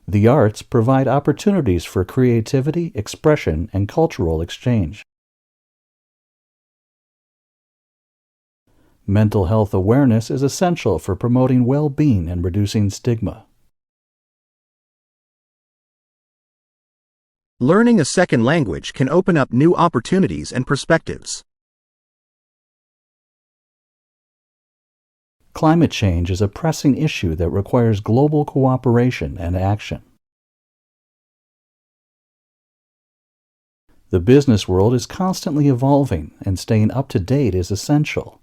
The arts provide opportunities for creativity, expression, and cultural exchange. Mental health awareness is essential for promoting well-being and reducing stigma. Learning a second language can open up new opportunities and perspectives. Climate change is a pressing issue that requires global cooperation and action. The business world is constantly evolving, and staying up to date is essential.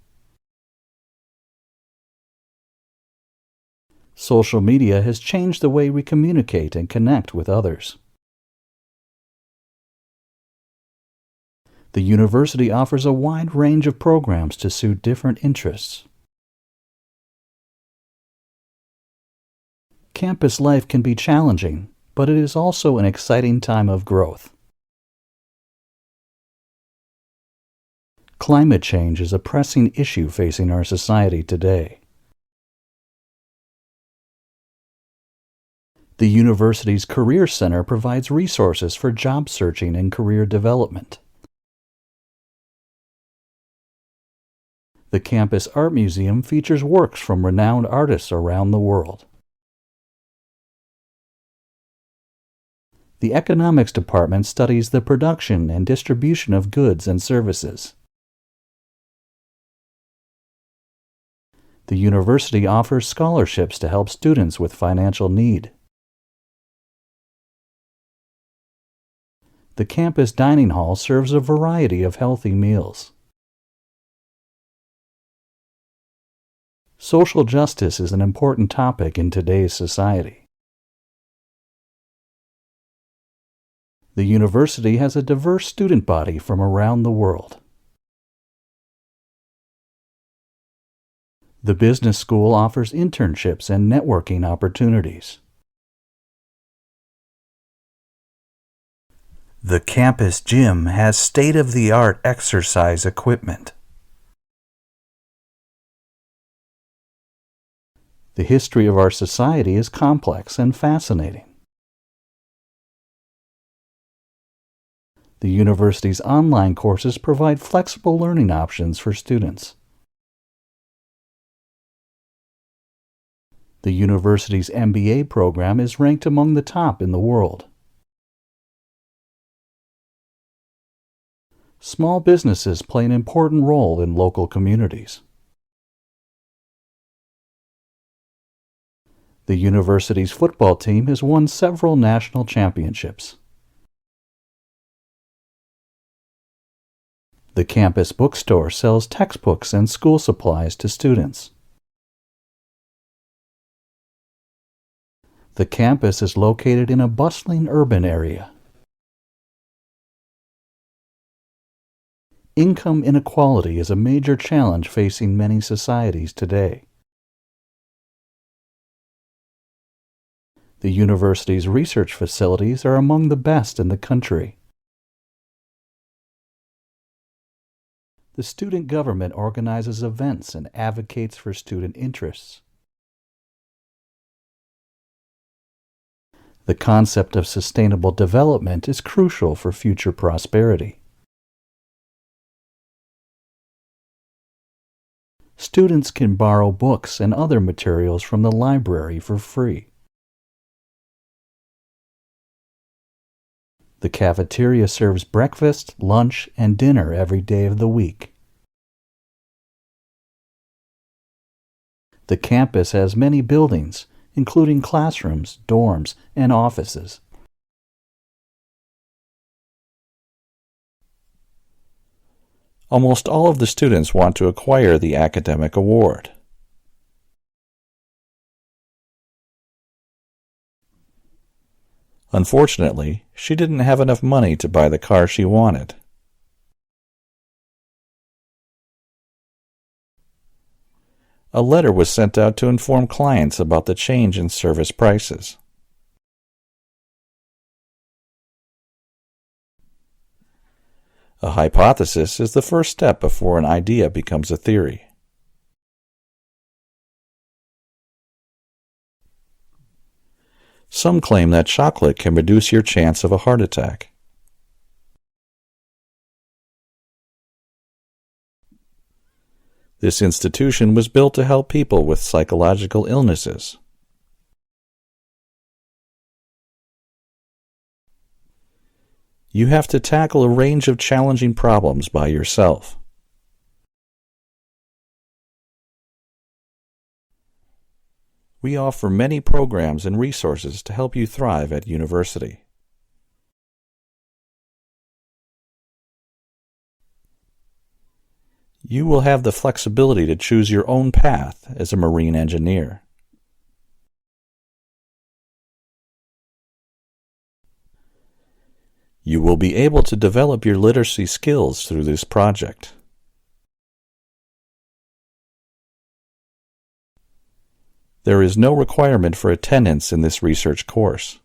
Social media has changed the way we communicate and connect with others. The university offers a wide range of programs to suit different interests. Campus life can be challenging, but it is also an exciting time of growth. Climate change is a pressing issue facing our society today. The university's Career Center provides resources for job searching and career development. The Campus Art Museum features works from renowned artists around the world. The Economics Department studies the production and distribution of goods and services. The university offers scholarships to help students with financial need. The campus dining hall serves a variety of healthy meals. Social justice is an important topic in today's society. The university has a diverse student body from around the world. The business school offers internships and networking opportunities. The campus gym has state-of-the-art exercise equipment. The history of our society is complex and fascinating. The university's online courses provide flexible learning options for students. The university's MBA program is ranked among the top in the world. Small businesses play an important role in local communities. The university's football team has won several national championships. The campus bookstore sells textbooks and school supplies to students. The campus is located in a bustling urban area. Income inequality is a major challenge facing many societies today. The university's research facilities are among the best in the country. The student government organizes events and advocates for student interests. The concept of sustainable development is crucial for future prosperity. Students can borrow books and other materials from the library for free. The cafeteria serves breakfast, lunch, and dinner every day of the week. The campus has many buildings, including classrooms, dorms, and offices. Almost all of the students want to acquire the academic award. Unfortunately, she didn't have enough money to buy the car she wanted. A letter was sent out to inform clients about the change in service prices. A hypothesis is the first step before an idea becomes a theory. Some claim that chocolate can reduce your chance of a heart attack. This institution was built to help people with psychological illnesses. You have to tackle a range of challenging problems by yourself. We offer many programs and resources to help you thrive at university. You will have the flexibility to choose your own path as a marine engineer. You will be able to develop your literacy skills through this project. There is no requirement for attendance in this research course.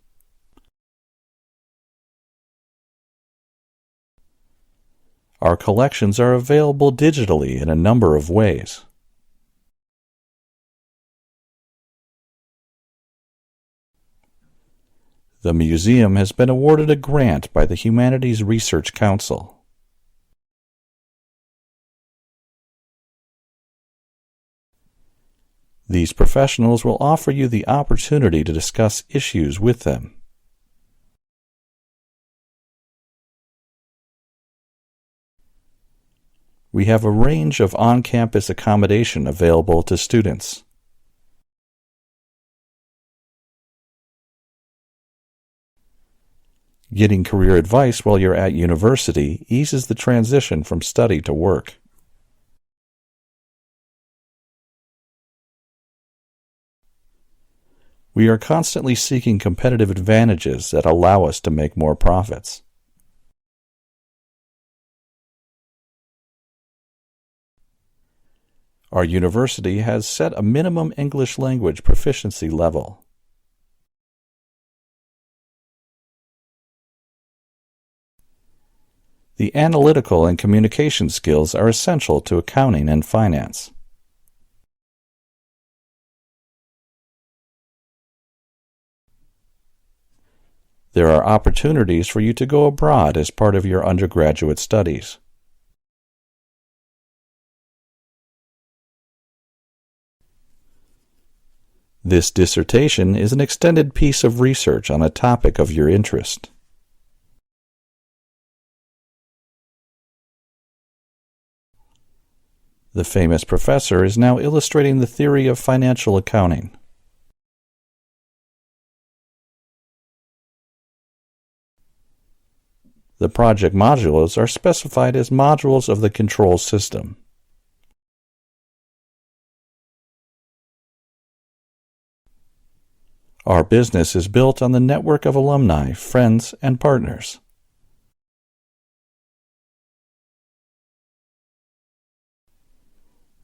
Our collections are available digitally in a number of ways. The museum has been awarded a grant by the Humanities Research Council. These professionals will offer you the opportunity to discuss issues with them. We have a range of on-campus accommodation available to students. Getting career advice while you're at university eases the transition from study to work. We are constantly seeking competitive advantages that allow us to make more profits. Our university has set a minimum English language proficiency level. The analytical and communication skills are essential to accounting and finance. There are opportunities for you to go abroad as part of your undergraduate studies. This dissertation is an extended piece of research on a topic of your interest. The famous professor is now illustrating the theory of financial accounting. The project modules are specified as modules of the control system. Our business is built on the network of alumni, friends, and partners.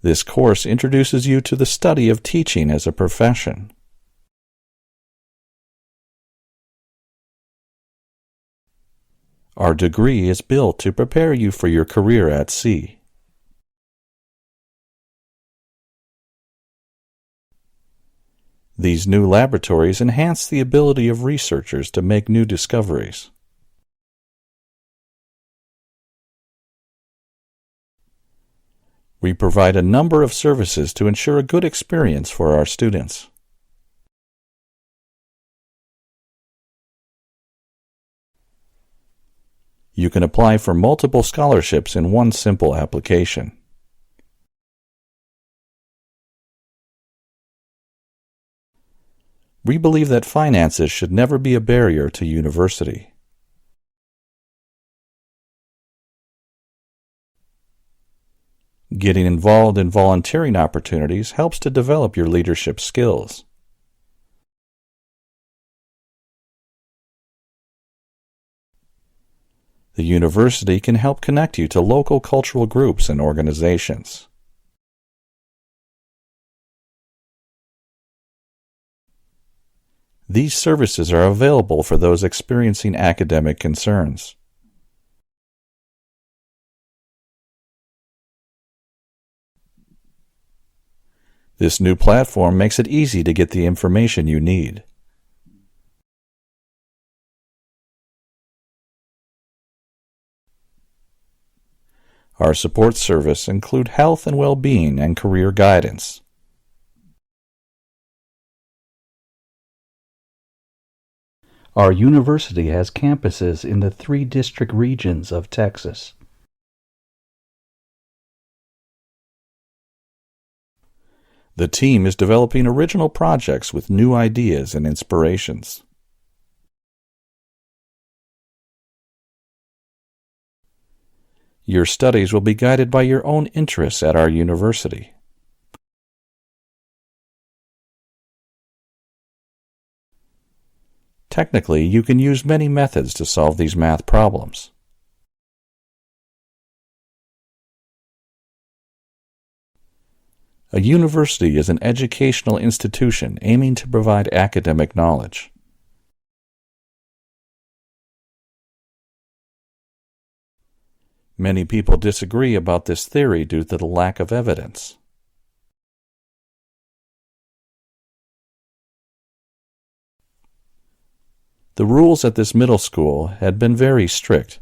This course introduces you to the study of teaching as a profession. Our degree is built to prepare you for your career at sea. These new laboratories enhance the ability of researchers to make new discoveries. We provide a number of services to ensure a good experience for our students. You can apply for multiple scholarships in one simple application. We believe that finances should never be a barrier to university. Getting involved in volunteering opportunities helps to develop your leadership skills. The university can help connect you to local cultural groups and organizations. These services are available for those experiencing academic concerns. This new platform makes it easy to get the information you need. Our support service include health and well-being and career guidance. Our university has campuses in the 3 district regions of Texas. The team is developing original projects with new ideas and inspirations. Your studies will be guided by your own interests at our university. Technically, you can use many methods to solve these math problems. A university is an educational institution aiming to provide academic knowledge. Many people disagree about this theory due to the lack of evidence. The rules at this middle school had been very strict.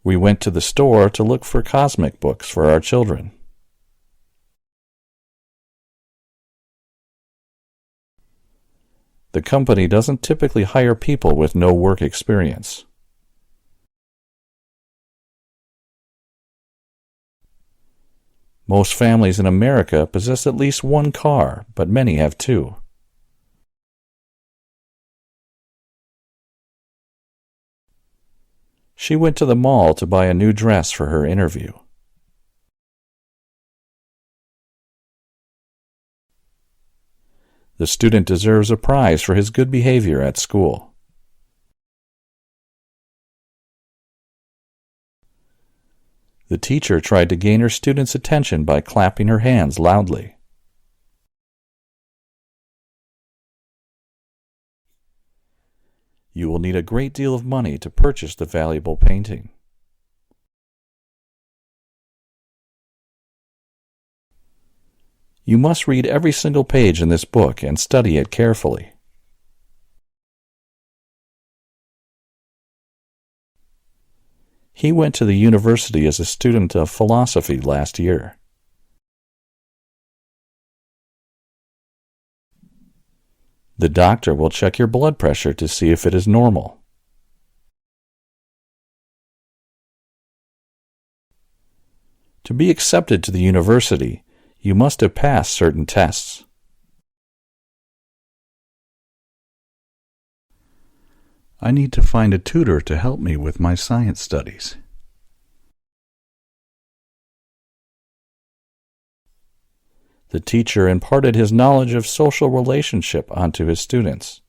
We went to the store to look for cosmic books for our children. The company doesn't typically hire people with no work experience. Most families in America possess at least 1 car, but many have 2. She went to the mall to buy a new dress for her interview. The student deserves a prize for his good behavior at school. The teacher tried to gain her student's attention by clapping her hands loudly. You will need a great deal of money to purchase the valuable painting. You must read every single page in this book and study it carefully. He went to the university as a student of philosophy last year. The doctor will check your blood pressure to see if it is normal. To be accepted to the university, you must have passed certain tests. I need to find a tutor to help me with my science studies. The teacher imparted his knowledge of social relationship onto his students.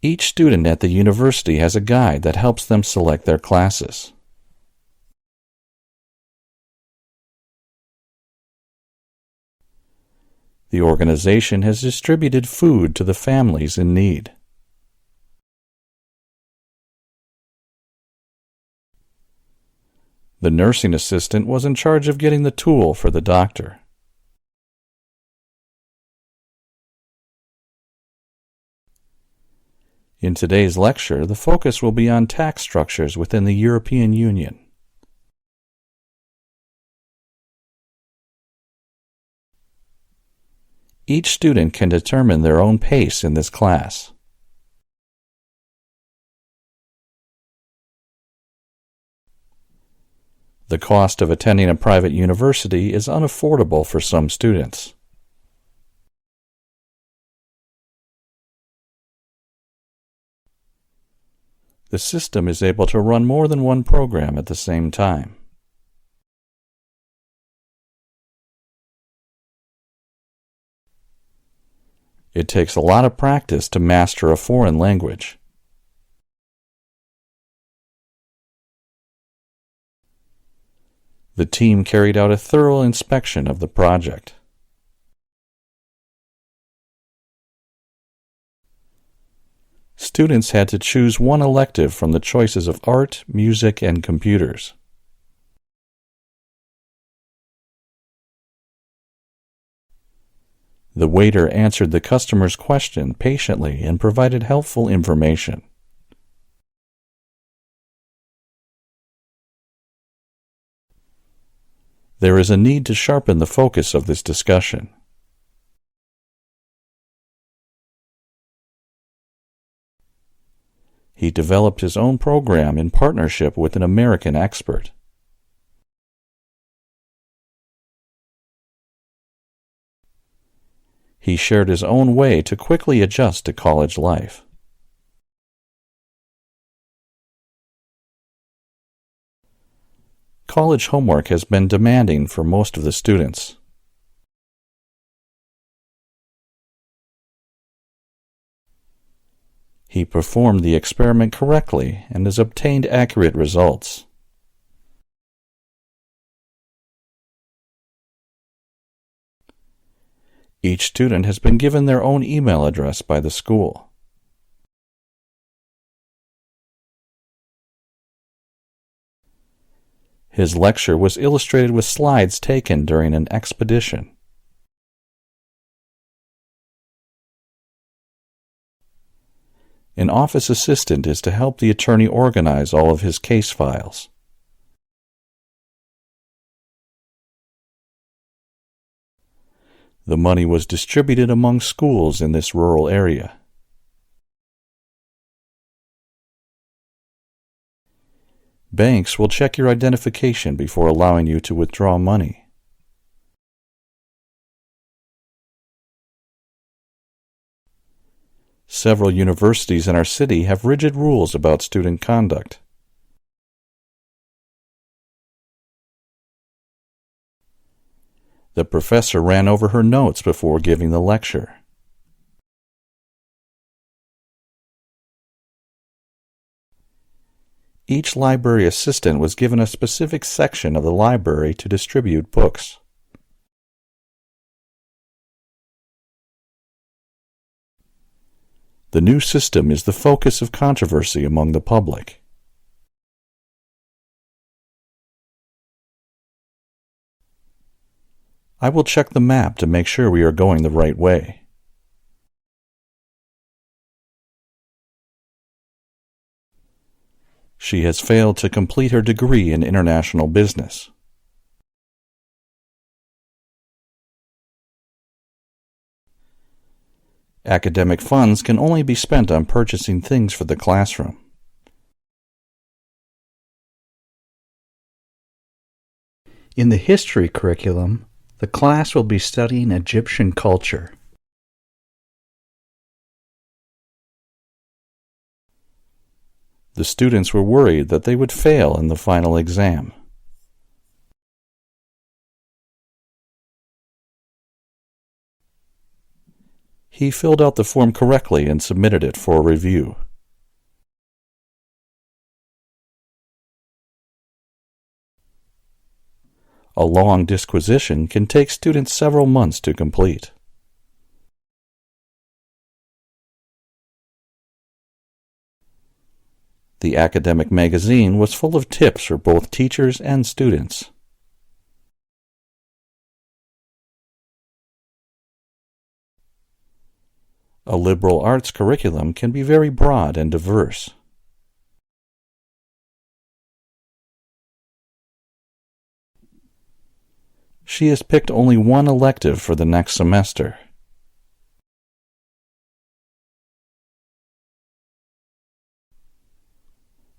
Each student at the university has a guide that helps them select their classes. The organization has distributed food to the families in need. The nursing assistant was in charge of getting the tool for the doctor. In today's lecture, the focus will be on tax structures within the European Union. Each student can determine their own pace in this class. The cost of attending a private university is unaffordable for some students. The system is able to run more than one program at the same time. It takes a lot of practice to master a foreign language. The team carried out a thorough inspection of the project. Students had to choose one elective from the choices of art, music, and computers. The waiter answered the customer's question patiently and provided helpful information. There is a need to sharpen the focus of this discussion. He developed his own program in partnership with an American expert. He shared his own way to quickly adjust to college life. College homework has been demanding for most of the students. He performed the experiment correctly and has obtained accurate results. Each student has been given their own email address by the school. His lecture was illustrated with slides taken during an expedition. An office assistant is to help the attorney organize all of his case files. The money was distributed among schools in this rural area. Banks will check your identification before allowing you to withdraw money. Several universities in our city have rigid rules about student conduct. The professor ran over her notes before giving the lecture. Each library assistant was given a specific section of the library to distribute books. The new system is the focus of controversy among the public. I will check the map to make sure we are going the right way. She has failed to complete her degree in international business. Academic funds can only be spent on purchasing things for the classroom. In the history curriculum, the class will be studying Egyptian culture. The students were worried that they would fail in the final exam. He filled out the form correctly and submitted it for review. A long disquisition can take students several months to complete. The academic magazine was full of tips for both teachers and students. A liberal arts curriculum can be very broad and diverse. She has picked only one elective for the next semester.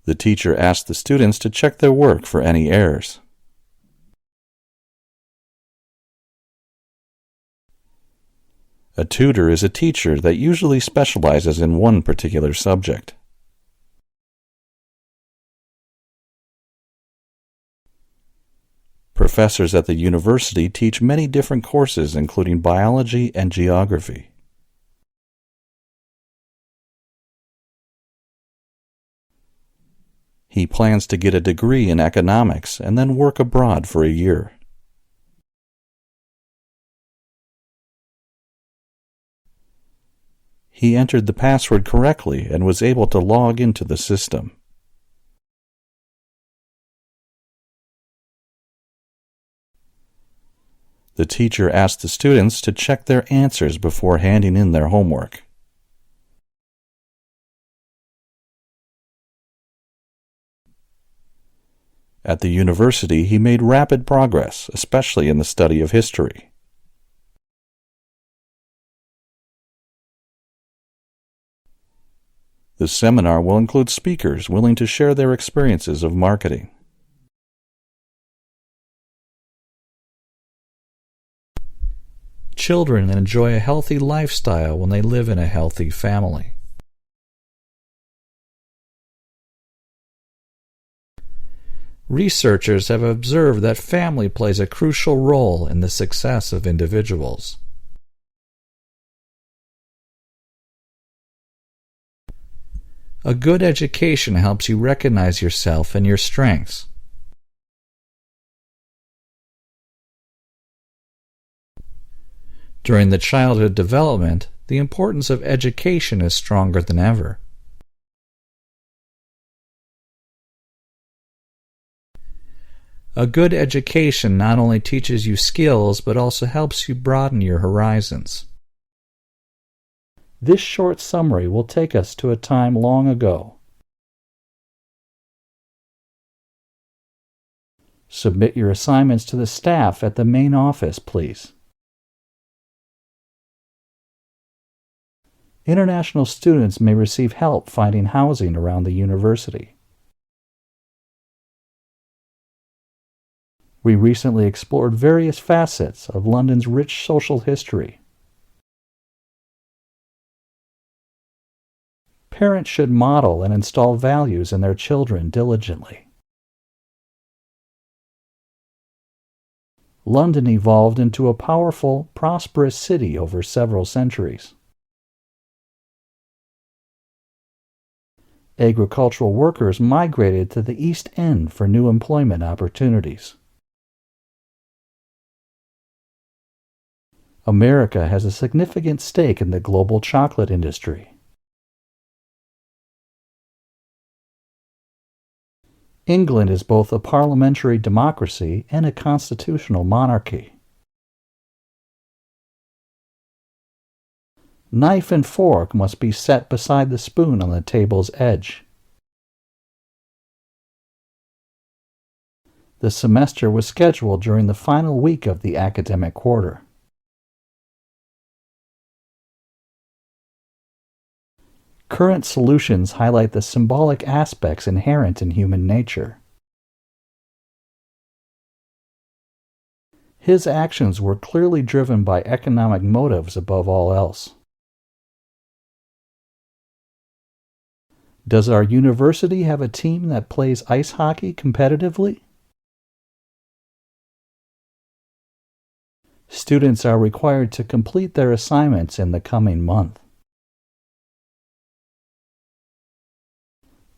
The teacher asked the students to check their work for any errors. A tutor is a teacher that usually specializes in one particular subject. Professors at the university teach many different courses, including biology and geography. He plans to get a degree in economics and then work abroad for a year. He entered the password correctly and was able to log into the system. The teacher asked the students to check their answers before handing in their homework. At the university, he made rapid progress, especially in the study of history. The seminar will include speakers willing to share their experiences of marketing. Children enjoy a healthy lifestyle when they live in a healthy family. Researchers have observed that family plays a crucial role in the success of individuals. A good education helps you recognize yourself and your strengths. During the childhood development, the importance of education is stronger than ever. A good education not only teaches you skills, but also helps you broaden your horizons. This short summary will take us to a time long ago. Submit your assignments to the staff at the main office, please. International students may receive help finding housing around the university. We recently explored various facets of London's rich social history. Parents should model and install values in their children diligently. London evolved into a powerful, prosperous city over several centuries. Agricultural workers migrated to the East End for new employment opportunities. America has a significant stake in the global chocolate industry. England is both a parliamentary democracy and a constitutional monarchy. Knife and fork must be set beside the spoon on the table's edge. The semester was scheduled during the final week of the academic quarter. Current solutions highlight the symbolic aspects inherent in human nature. His actions were clearly driven by economic motives above all else. Does our university have a team that plays ice hockey competitively? Students are required to complete their assignments in the coming month.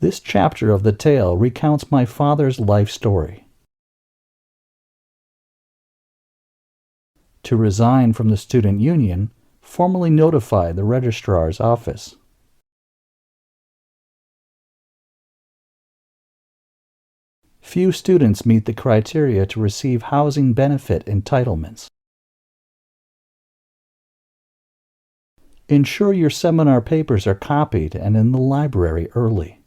This chapter of the tale recounts my father's life story. To resign from the student union, formally notify the registrar's office. Few students meet the criteria to receive housing benefit entitlements. Ensure your seminar papers are copied and in the library early.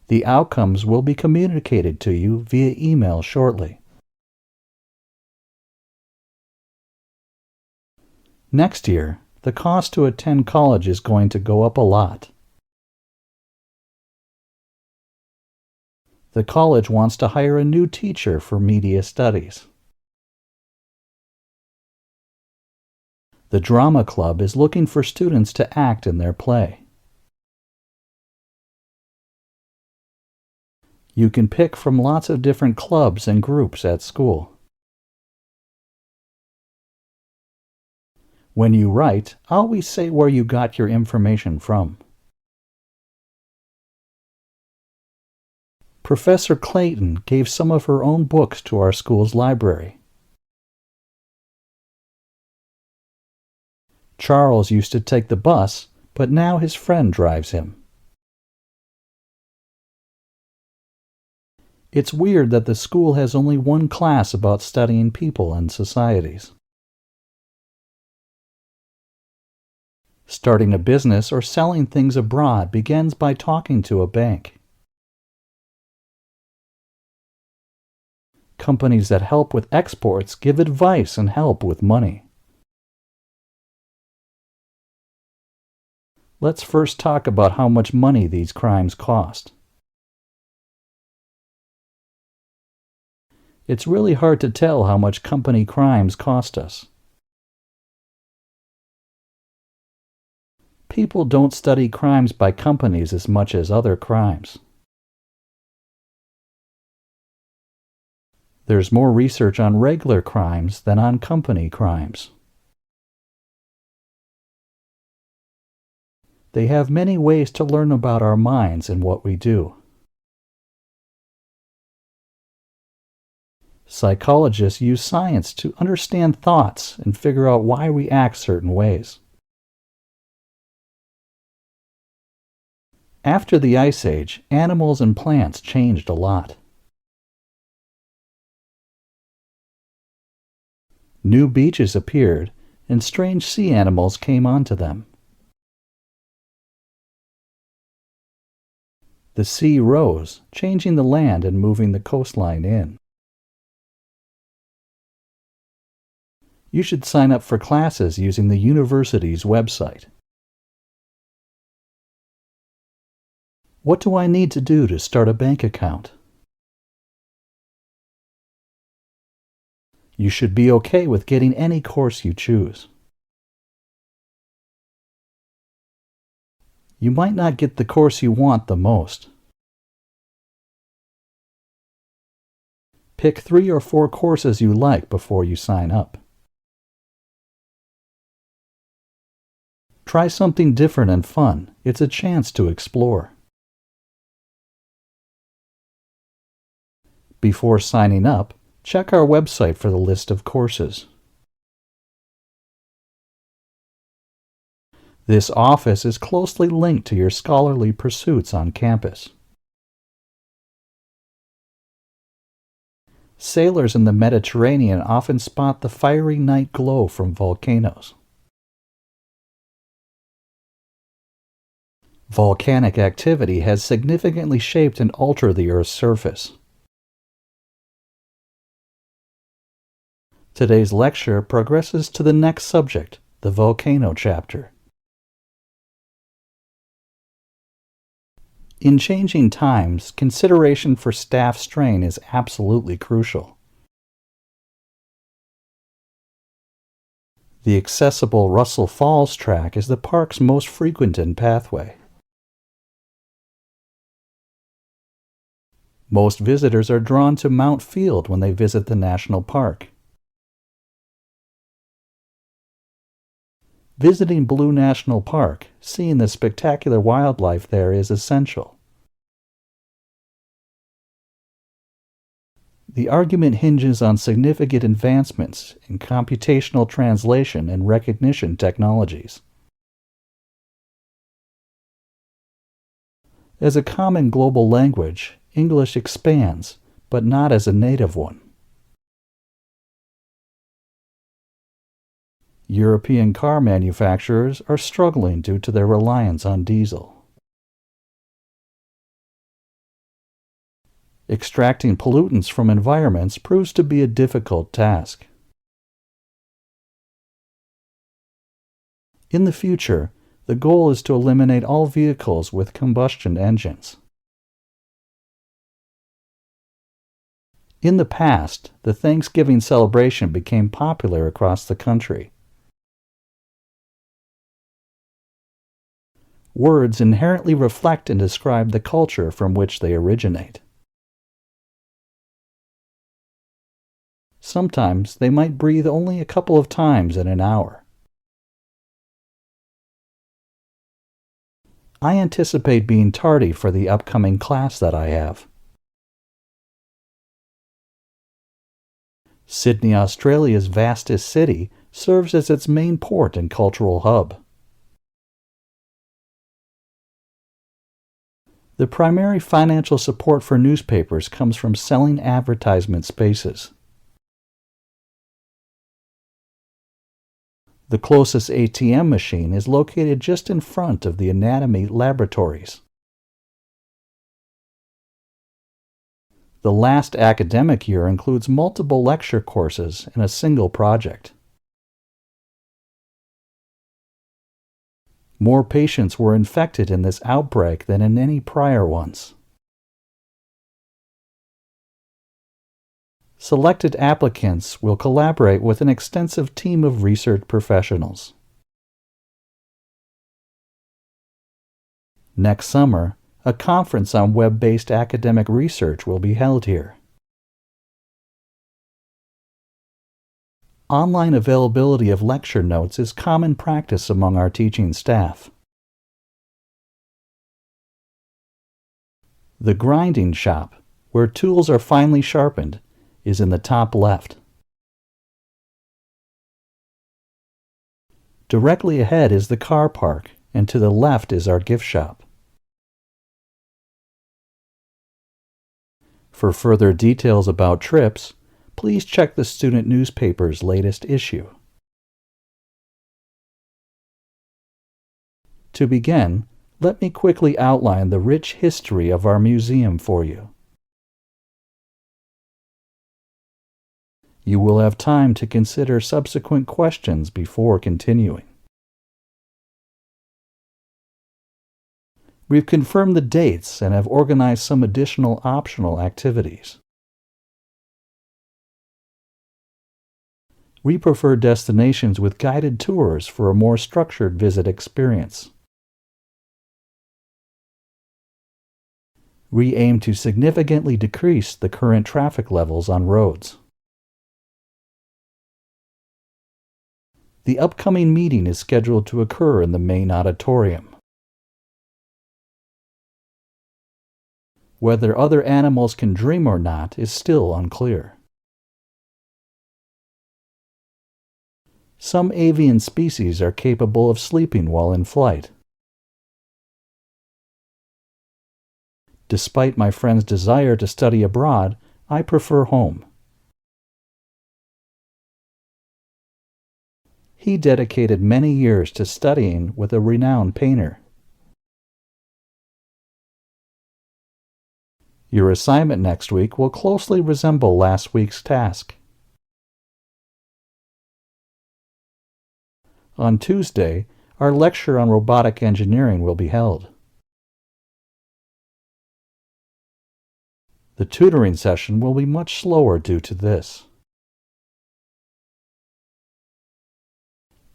The outcomes will be communicated to you via email shortly. Next year, the cost to attend college is going to go up a lot. The college wants to hire a new teacher for media studies. The drama club is looking for students to act in their play. You can pick from lots of different clubs and groups at school. When you write, always say where you got your information from. Professor Clayton gave some of her own books to our school's library. Charles used to take the bus, but now his friend drives him. It's weird that the school has only one class about studying people and societies. Starting a business or selling things abroad begins by talking to a bank. Companies that help with exports give advice and help with money. Let's first talk about how much money these crimes cost. It's really hard to tell how much company crimes cost us. People don't study crimes by companies as much as other crimes. There's more research on regular crimes than on company crimes. They have many ways to learn about our minds and what we do. Psychologists use science to understand thoughts and figure out why we act certain ways. After the Ice Age, animals and plants changed a lot. New beaches appeared, and strange sea animals came onto them. The sea rose, changing the land and moving the coastline in. You should sign up for classes using the university's website. What do I need to do to start a bank account? You should be okay with getting any course you choose. You might not get the course you want the most. Pick 3 or 4 courses you like before you sign up. Try something different and fun. It's a chance to explore. Before signing up, check our website for the list of courses. This office is closely linked to your scholarly pursuits on campus. Sailors in the Mediterranean often spot the fiery night glow from volcanoes. Volcanic activity has significantly shaped and altered the Earth's surface. Today's lecture progresses to the next subject, the volcano chapter. In changing times, consideration for staff strain is absolutely crucial. The accessible Russell Falls track is the park's most frequented pathway. Most visitors are drawn to Mount Field when they visit the national park. Visiting Blue National Park, seeing the spectacular wildlife there is essential. The argument hinges on significant advancements in computational translation and recognition technologies. As a common global language, English expands, but not as a native one. European car manufacturers are struggling due to their reliance on diesel. Extracting pollutants from environments proves to be a difficult task. In the future, the goal is to eliminate all vehicles with combustion engines. In the past, the Thanksgiving celebration became popular across the country. Words inherently reflect and describe the culture from which they originate. Sometimes they might breathe only a couple of times in an hour. I anticipate being tardy for the upcoming class that I have. Sydney, Australia's vastest city, serves as its main port and cultural hub. The primary financial support for newspapers comes from selling advertisement spaces. The closest ATM machine is located just in front of the anatomy laboratories. The last academic year includes multiple lecture courses and a single project. More patients were infected in this outbreak than in any prior ones. Selected applicants will collaborate with an extensive team of research professionals. Next summer, a conference on web-based academic research will be held here. Online availability of lecture notes is common practice among our teaching staff. The grinding shop, where tools are finely sharpened, is in the top left. Directly ahead is the car park, and to the left is our gift shop. For further details about trips, please check the student newspaper's latest issue. To begin, let me quickly outline the rich history of our museum for you. You will have time to consider subsequent questions before continuing. We've confirmed the dates and have organized some additional optional activities. We prefer destinations with guided tours for a more structured visit experience. We aim to significantly decrease the current traffic levels on roads. The upcoming meeting is scheduled to occur in the main auditorium. Whether other animals can dream or not is still unclear. Some avian species are capable of sleeping while in flight. Despite my friend's desire to study abroad, I prefer home. He dedicated many years to studying with a renowned painter. Your assignment next week will closely resemble last week's task. On Tuesday, our lecture on robotic engineering will be held. The tutoring session will be much slower due to this.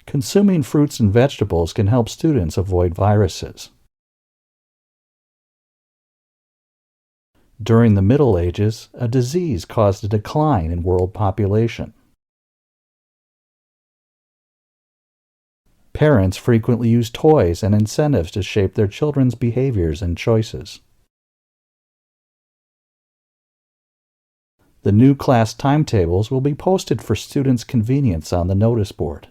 Consuming fruits and vegetables can help students avoid viruses. During the Middle Ages, a disease caused a decline in world population. Parents frequently use toys and incentives to shape their children's behaviors and choices. The new class timetables will be posted for students' convenience on the notice board.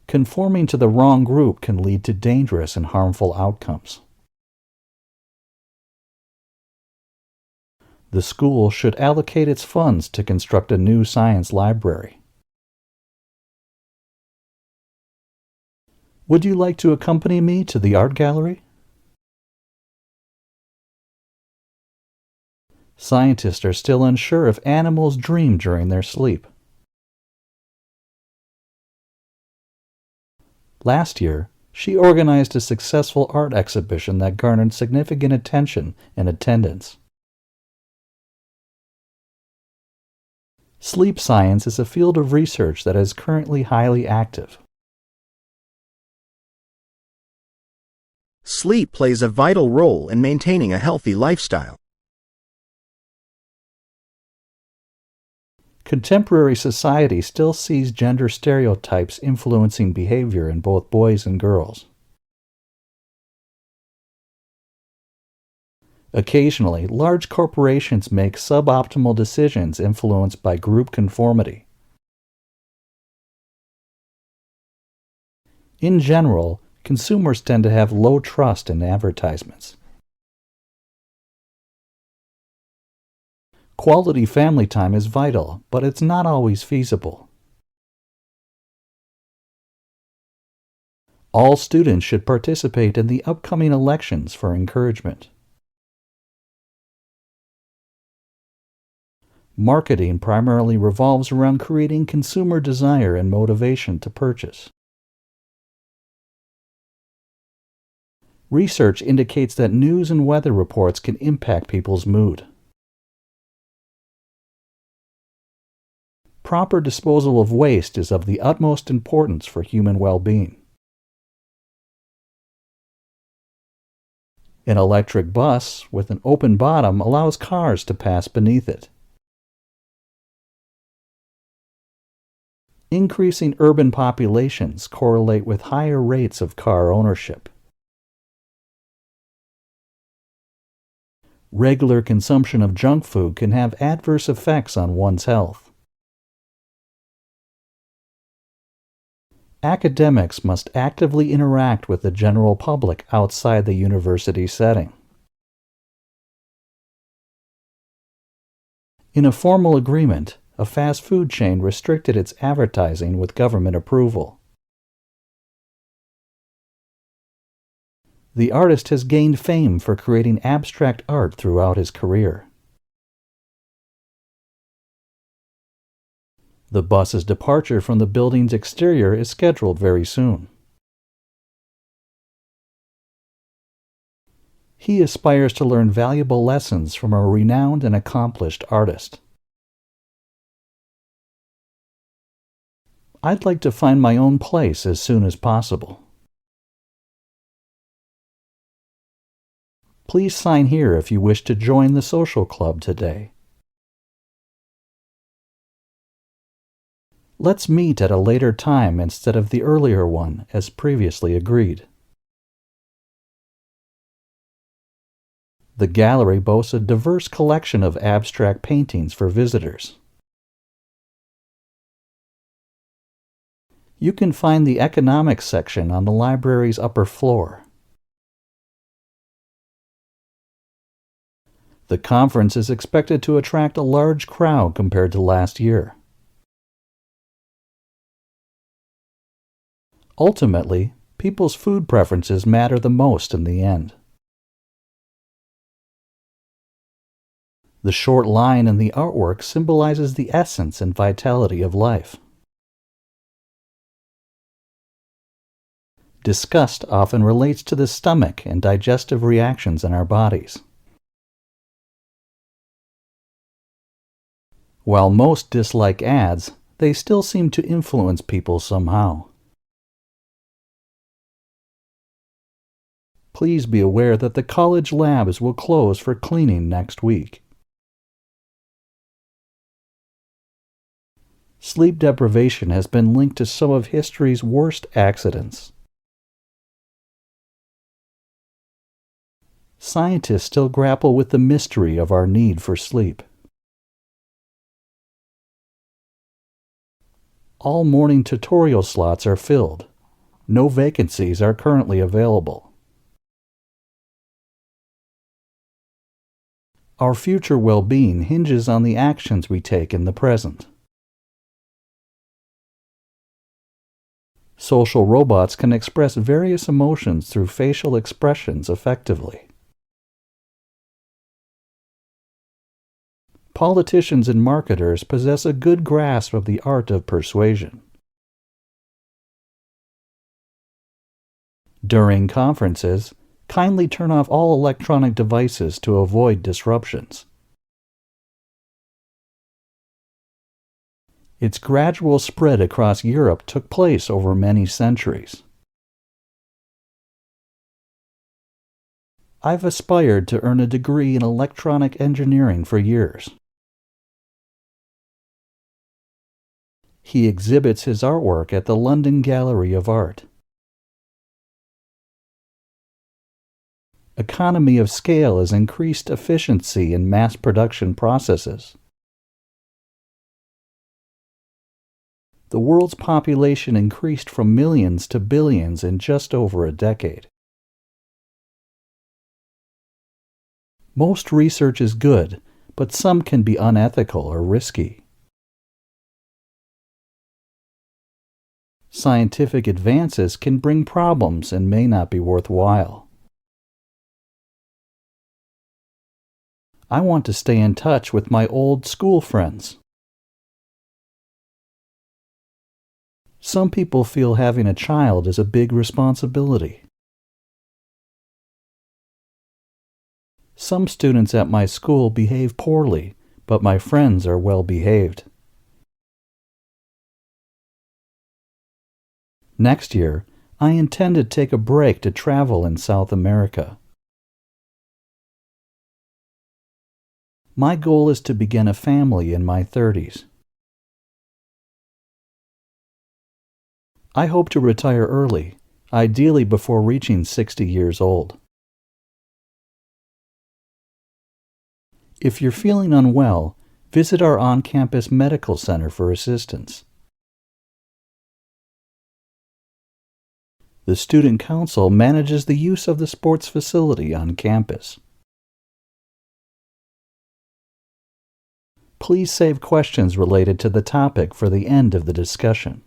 Conforming to the wrong group can lead to dangerous and harmful outcomes. The school should allocate its funds to construct a new science library. Would you like to accompany me to the art gallery? Scientists are still unsure if animals dream during their sleep. Last year, she organized a successful art exhibition that garnered significant attention and attendance. Sleep science is a field of research that is currently highly active. Sleep plays a vital role in maintaining a healthy lifestyle. Contemporary society still sees gender stereotypes influencing behavior in both boys and girls. Occasionally, large corporations make suboptimal decisions influenced by group conformity. In general, consumers tend to have low trust in advertisements. Quality family time is vital, but it's not always feasible. All students should participate in the upcoming elections for encouragement. Marketing primarily revolves around creating consumer desire and motivation to purchase. Research indicates that news and weather reports can impact people's mood. Proper disposal of waste is of the utmost importance for human well-being. An electric bus with an open bottom allows cars to pass beneath it. Increasing urban populations correlate with higher rates of car ownership. Regular consumption of junk food can have adverse effects on one's health. Academics must actively interact with the general public outside the university setting. In a formal agreement, a fast food chain restricted its advertising with government approval. The artist has gained fame for creating abstract art throughout his career. The bus's departure from the building's exterior is scheduled very soon. He aspires to learn valuable lessons from a renowned and accomplished artist. I'd like to find my own place as soon as possible. Please sign here if you wish to join the social club today. Let's meet at a later time instead of the earlier one, as previously agreed. The gallery boasts a diverse collection of abstract paintings for visitors. You can find the economics section on the library's upper floor. The conference is expected to attract a large crowd compared to last year. Ultimately, people's food preferences matter the most in the end. The short line in the artwork symbolizes the essence and vitality of life. Disgust often relates to the stomach and digestive reactions in our bodies. While most dislike ads, they still seem to influence people somehow. Please be aware that the college labs will close for cleaning next week. Sleep deprivation has been linked to some of history's worst accidents. Scientists still grapple with the mystery of our need for sleep. All morning tutorial slots are filled. No vacancies are currently available. Our future well-being hinges on the actions we take in the present. Social robots can express various emotions through facial expressions effectively. Politicians and marketers possess a good grasp of the art of persuasion. During conferences, kindly turn off all electronic devices to avoid disruptions. Its gradual spread across Europe took place over many centuries. I've aspired to earn a degree in electronic engineering for years. He exhibits his artwork at the London Gallery of Art. Economy of scale has increased efficiency in mass production processes. The world's population increased from millions to billions in just over a decade. Most research is good, but some can be unethical or risky. Scientific advances can bring problems and may not be worthwhile. I want to stay in touch with my old school friends. Some people feel having a child is a big responsibility. Some students at my school behave poorly, but my friends are well behaved. Next year, I intend to take a break to travel in South America. My goal is to begin a family in my 30s. I hope to retire early, ideally before reaching 60 years old. If you're feeling unwell, visit our on-campus medical center for assistance. The Student Council manages the use of the sports facility on campus. Please save questions related to the topic for the end of the discussion.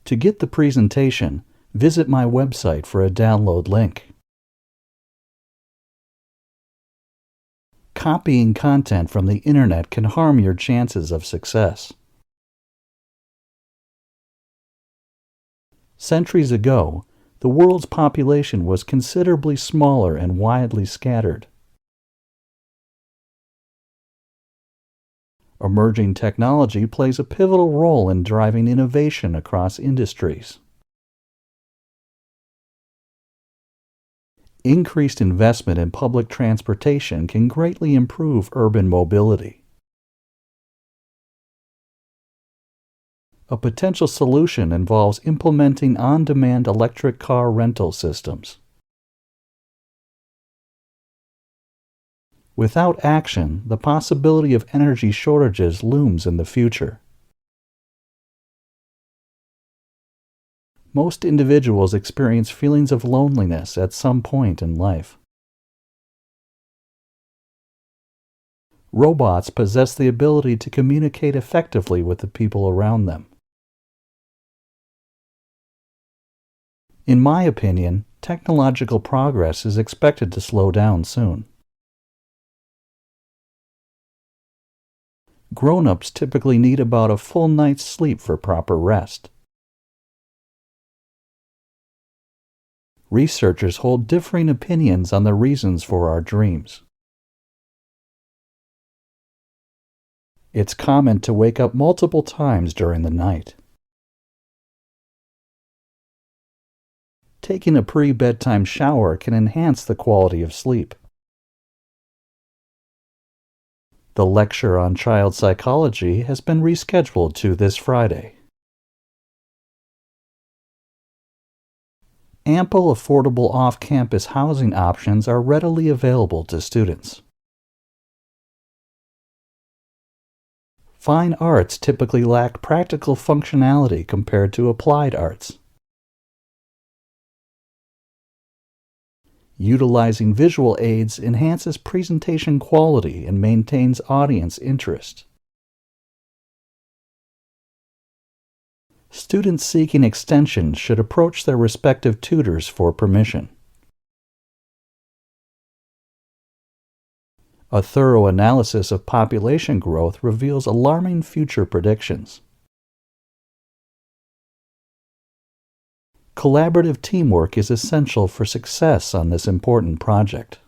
To get the presentation, visit my website for a download link. Copying content from the internet can harm your chances of success. Centuries ago, the world's population was considerably smaller and widely scattered. Emerging technology plays a pivotal role in driving innovation across industries. Increased investment in public transportation can greatly improve urban mobility. A potential solution involves implementing on-demand electric car rental systems. Without action, the possibility of energy shortages looms in the future. Most individuals experience feelings of loneliness at some point in life. Robots possess the ability to communicate effectively with the people around them. In my opinion, technological progress is expected to slow down soon. Grown-ups typically need about a full night's sleep for proper rest. Researchers hold differing opinions on the reasons for our dreams. It's common to wake up multiple times during the night. Taking a pre-bedtime shower can enhance the quality of sleep. The lecture on child psychology has been rescheduled to this Friday. Ample affordable off-campus housing options are readily available to students. Fine arts typically lack practical functionality compared to applied arts. Utilizing visual aids enhances presentation quality and maintains audience interest. Students seeking extension should approach their respective tutors for permission. A thorough analysis of population growth reveals alarming future predictions. Collaborative teamwork is essential for success on this important project.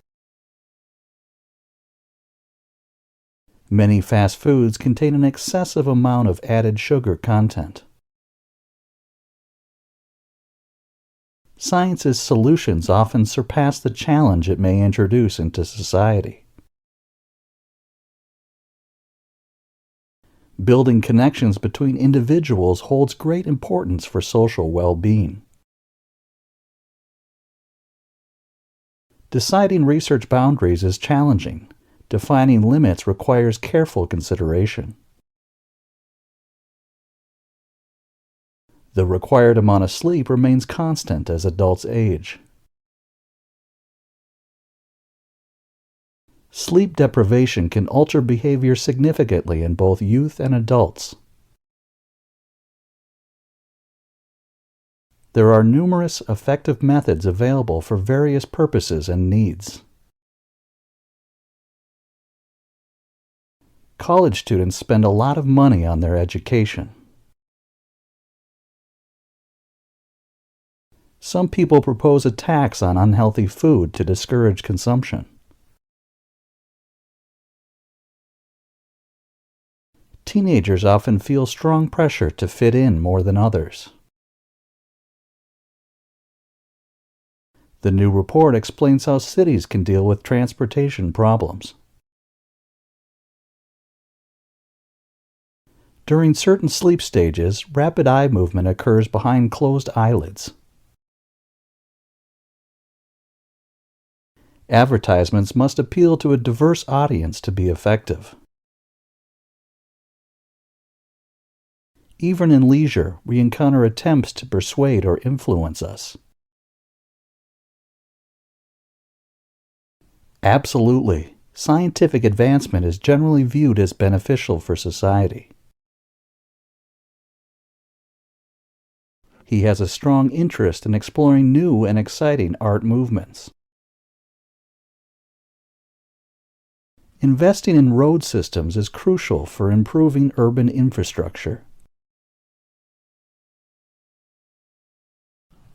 Many fast foods contain an excessive amount of added sugar content. Science's solutions often surpass the challenge it may introduce into society. Building connections between individuals holds great importance for social well-being. Deciding research boundaries is challenging, Defining limits requires careful consideration. The required amount of sleep remains constant as adults age. Sleep deprivation can alter behavior significantly in both youth and adults. There are numerous effective methods available for various purposes and needs. College students spend a lot of money on their education. Some people propose a tax on unhealthy food to discourage consumption. Teenagers often feel strong pressure to fit in more than others. The new report explains how cities can deal with transportation problems. During certain sleep stages, rapid eye movement occurs behind closed eyelids. Advertisements must appeal to a diverse audience to be effective. Even in leisure, we encounter attempts to persuade or influence us. Absolutely. Scientific advancement is generally viewed as beneficial for society. He has a strong interest in exploring new and exciting art movements. Investing in road systems is crucial for improving urban infrastructure.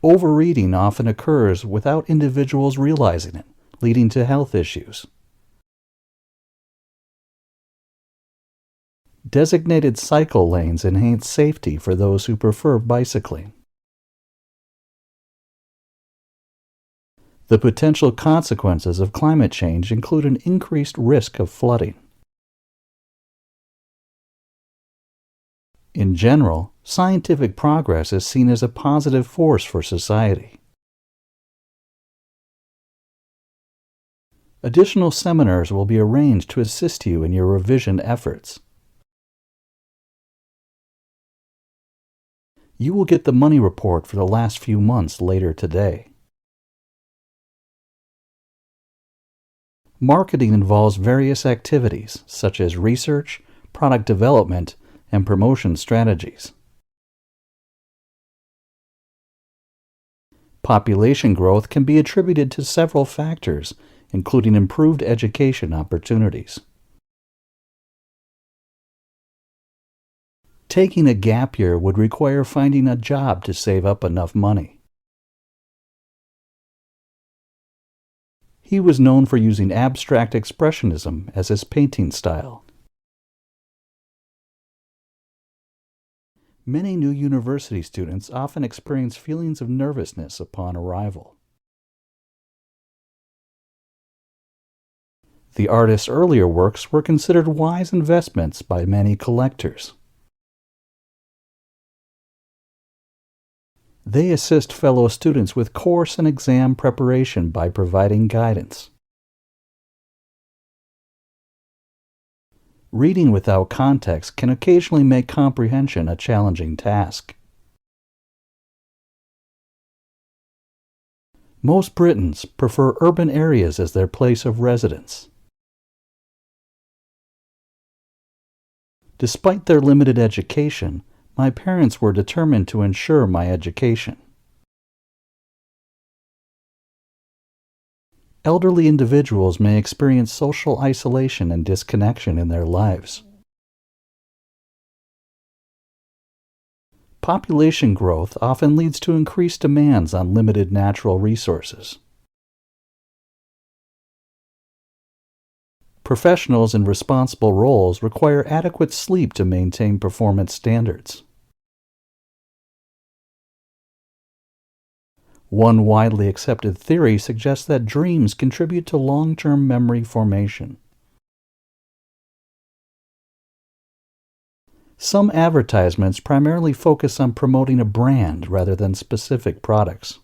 Overeating often occurs without individuals realizing it, leading to health issues. Designated cycle lanes enhance safety for those who prefer bicycling. The potential consequences of climate change include an increased risk of flooding. In general, scientific progress is seen as a positive force for society. Additional seminars will be arranged to assist you in your revision efforts. You will get the money report for the last few months later today. Marketing involves various activities, such as research, product development, and promotion strategies. Population growth can be attributed to several factors, including improved education opportunities. Taking a gap year would require finding a job to save up enough money. He was known for using abstract expressionism as his painting style. Many new university students often experience feelings of nervousness upon arrival. The artist's earlier works were considered wise investments by many collectors. They assist fellow students with course and exam preparation by providing guidance. Reading without context can occasionally make comprehension a challenging task. Most Britons prefer urban areas as their place of residence. Despite their limited education, my parents were determined to ensure my education. Elderly individuals may experience social isolation and disconnection in their lives. Population growth often leads to increased demands on limited natural resources. Professionals in responsible roles require adequate sleep to maintain performance standards. One widely accepted theory suggests that dreams contribute to long-term memory formation. Some advertisements primarily focus on promoting a brand rather than specific products.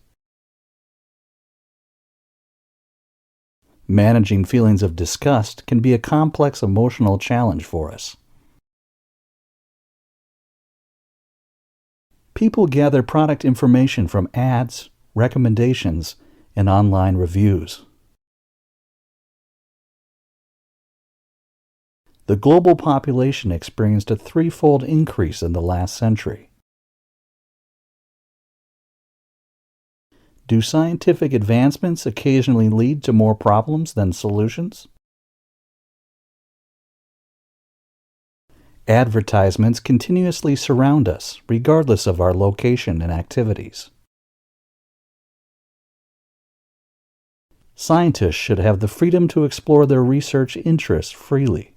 Managing feelings of disgust can be a complex emotional challenge for us. People gather product information from ads, recommendations, and online reviews. The global population experienced a threefold increase in the last century. Do scientific advancements occasionally lead to more problems than solutions? Advertisements continuously surround us, regardless of our location and activities. Scientists should have the freedom to explore their research interests freely.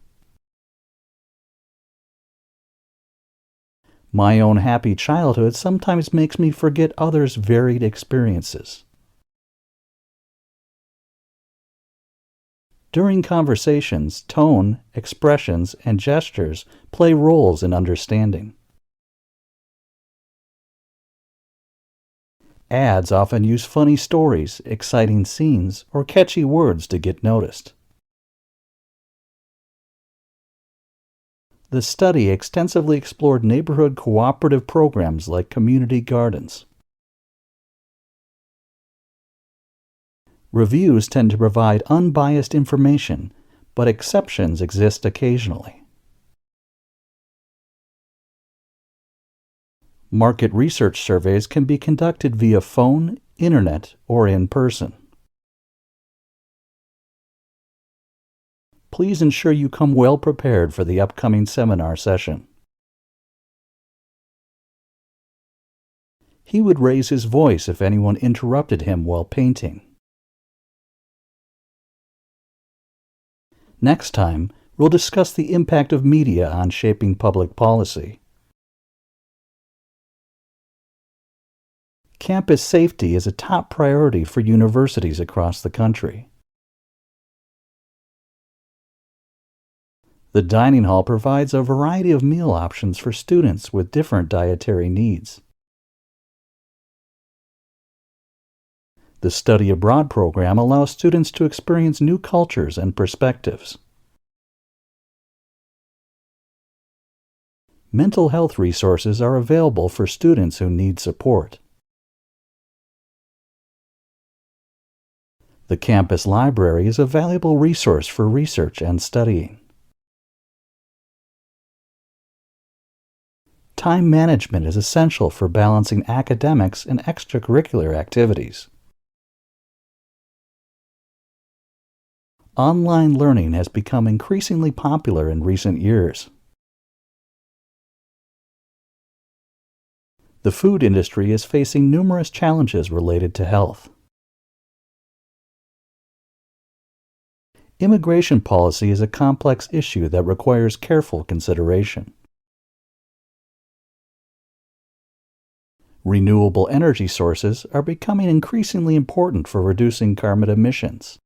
My own happy childhood sometimes makes me forget others' varied experiences. During conversations, tone, expressions, and gestures play roles in understanding. Ads often use funny stories, exciting scenes, or catchy words to get noticed. The study extensively explored neighborhood cooperative programs like community gardens. Reviews tend to provide unbiased information, but exceptions exist occasionally. Market research surveys can be conducted via phone, internet, or in person. Please ensure you come well prepared for the upcoming seminar session. He would raise his voice if anyone interrupted him while painting. Next time, we'll discuss the impact of media on shaping public policy. Campus safety is a top priority for universities across the country. The dining hall provides a variety of meal options for students with different dietary needs. The study abroad program allows students to experience new cultures and perspectives. Mental health resources are available for students who need support. The campus library is a valuable resource for research and studying. Time management is essential for balancing academics and extracurricular activities. Online learning has become increasingly popular in recent years. The food industry is facing numerous challenges related to health. Immigration policy is a complex issue that requires careful consideration. Renewable energy sources are becoming increasingly important for reducing carbon emissions.